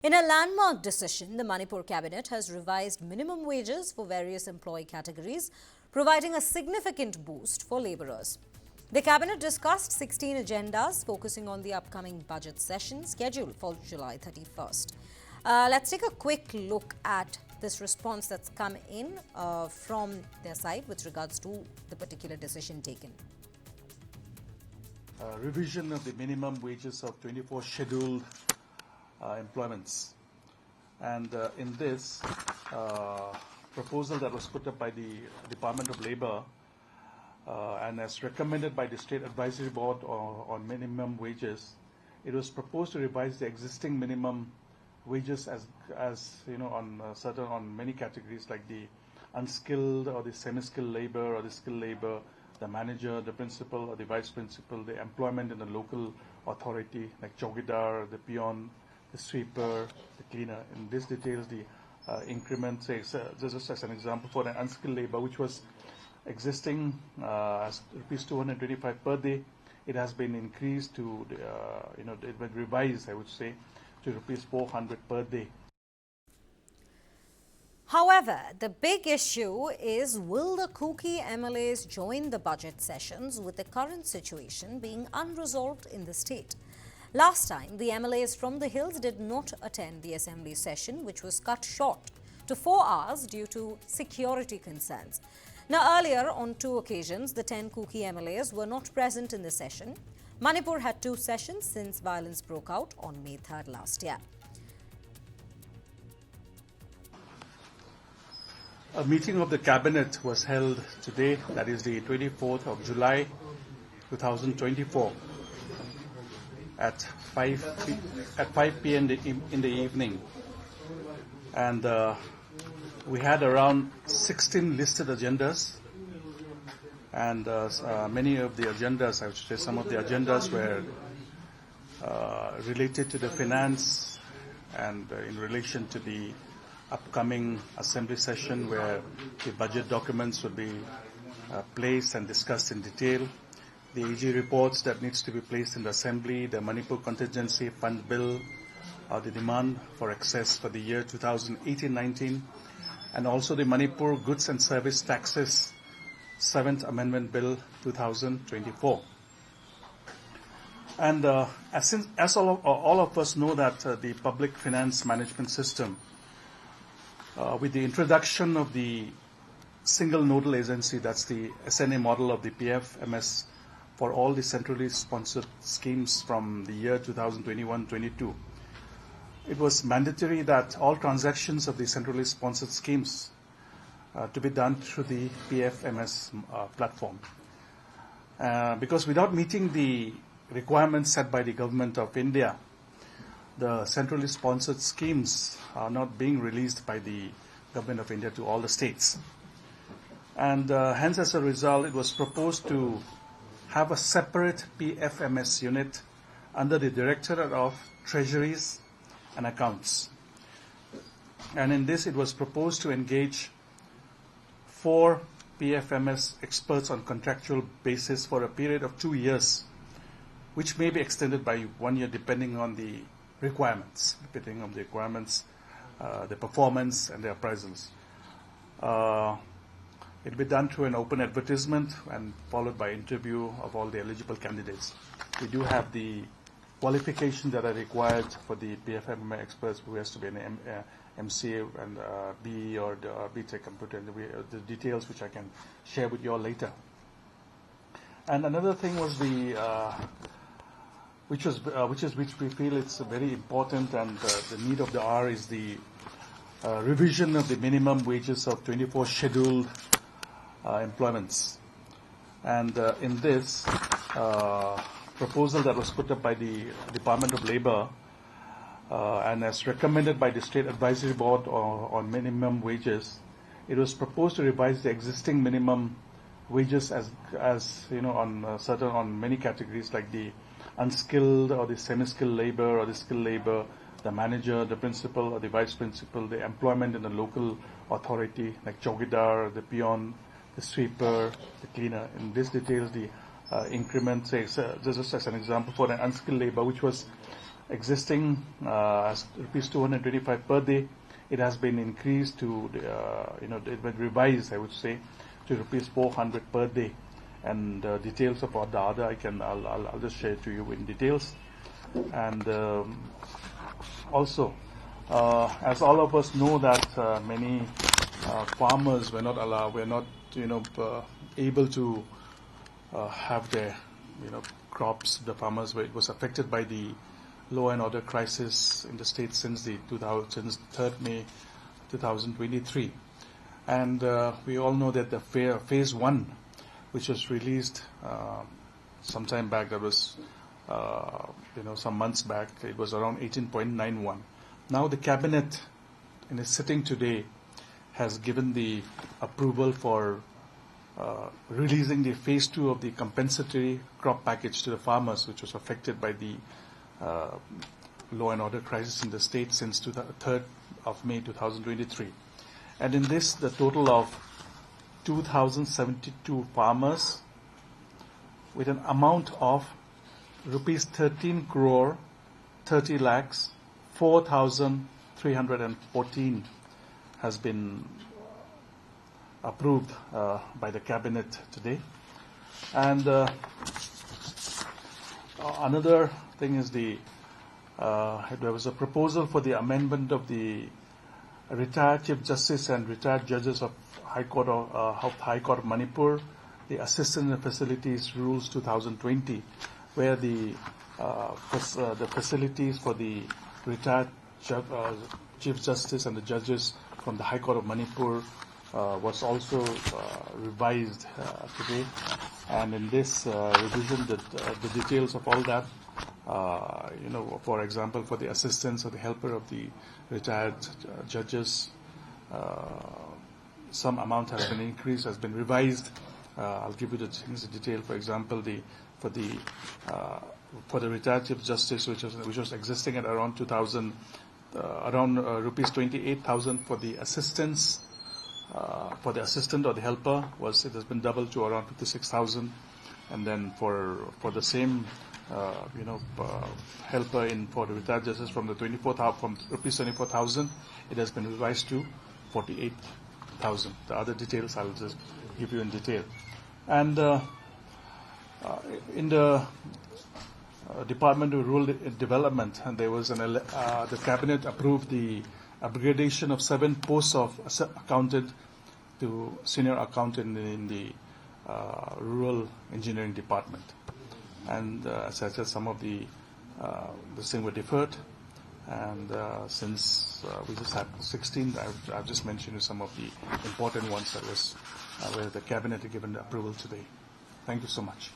In a landmark decision, the Manipur Cabinet has revised minimum wages for various employee categories, providing a significant boost for labourers. The Cabinet discussed 16 agendas focusing on the upcoming budget session scheduled for July 31st. Let's take a quick look at this response that's come in from their side with regards to the particular decision taken. Revision of the minimum wages of 24 scheduled employments. And in this proposal that was put up by the Department of Labour and as recommended by the State Advisory Board on minimum wages, it was proposed to revise the existing minimum wages as you know, on many categories like the unskilled or the semi-skilled labor or the skilled labor, the manager, the principal or the vice principal, the employment in the local authority like chowkidar, the peon, the sweeper, the cleaner. In this details the increment, say, just as an example, for an unskilled labor which was existing as rupees 225 per day, it has been increased to, it was revised, I would say, to rupees 400 per day. However, the big issue is, will the Kuki MLAs join the budget sessions with the current situation being unresolved in the state? Last time, the MLAs from the hills did not attend the assembly session, which was cut short to 4 hours due to security concerns. Now, earlier, on 2 occasions, the 10 Kuki MLAs were not present in the session. Manipur had 2 sessions since violence broke out on May 3rd last year. A meeting of the Cabinet was held today, that is the 24th of July 2024 at 5 p.m. in the evening. And we had around 16 listed agendas. And many of the agendas, I would say some of the agendas were related to the finance and in relation to the upcoming assembly session where the budget documents will be placed and discussed in detail. The AG reports that needs to be placed in the assembly, the Manipur Contingency Fund Bill, the demand for access for the year 2018-19, and also the Manipur Goods and Service Taxes 7th Amendment Bill 2024. And as all of us know that the public finance management system, with the introduction of the single nodal agency, that's the SNA model of the PFMS for all the centrally sponsored schemes from the year 2021-22, it was mandatory that all transactions of the centrally sponsored schemes to be done through the PFMS platform. Because without meeting the requirements set by the Government of India, the centrally sponsored schemes are not being released by the Government of India to all the states. And hence, as a result, it was proposed to have a separate PFMS unit under the Directorate of Treasuries and Accounts. And in this, it was proposed to engage 4 PFMS experts on contractual basis for a period of 2 years, which may be extended by 1 year depending on the requirements, the performance and the appraisals. It will be done through an open advertisement and followed by interview of all the eligible candidates. We do have the qualifications that are required for the PFM experts, who has to be an MCA and BE or BTech computer, and the details which I can share with you all later. And another thing was which we feel it's very important, and the need of the hour is the revision of the minimum wages of 24 scheduled employments. And in this proposal that was put up by the Department of Labour and as recommended by the State Advisory Board on minimum wages, it was proposed to revise the existing minimum wages as you know, on many categories like the unskilled or the semi-skilled labor or the skilled labor, the manager, the principal or the vice principal, the employment in the local authority like chowkidar, the peon, the sweeper, the cleaner. In this details the increment, say, just as an example, for an unskilled labor which was existing as rupees 225 per day. It has been increased to, it been revised, I would say, to rupees 400 per day. And details about the other, I'll just share to you in details. And also, as all of us know that many farmers were not able to have their, crops. The farmers it was affected by the law and order crisis in the state since 3rd May 2023. And we all know that the phase 1, which was released some time back, that was, some months back, it was around 18.91. Now the Cabinet, in its sitting today, has given the approval for releasing the phase 2 of the compensatory crop package to the farmers, which was affected by the law and order crisis in the state since 3rd of May 2023. And in this, the total of 2,072 farmers with an amount of rupees 13 crore 30 lakhs 4,314 has been approved by the Cabinet today. And another thing is there was a proposal for the amendment of the retired Chief Justice and retired judges of High Court of Manipur, the Assistance and Facilities Rules 2020, where the facilities for the retired Chief Justice and the judges from the High Court of Manipur was also revised today. And in this revision, the details of all that, for example, for the assistance or the helper of the retired judges, some amount has been increased, has been revised. I'll give you the things in detail. For example, for the retired Chief Justice, which was existing at around 2,000, around rupees 28,000 for the assistance. For the assistant or the helper, it has been doubled to around 56,000, and then for the same helper for the retired justice from rupees 24,000, it has been revised to 48,000. The other details I'll just give you in detail. And in the Department of Rural Development, and there was the Cabinet approved the upgradation of 7 posts of accountant to senior accountant in the Rural Engineering Department. And as I said, some of the things were deferred, and since we just had 16, I've just mentioned you some of the important ones that was where the Cabinet had given the approval today. Thank you so much.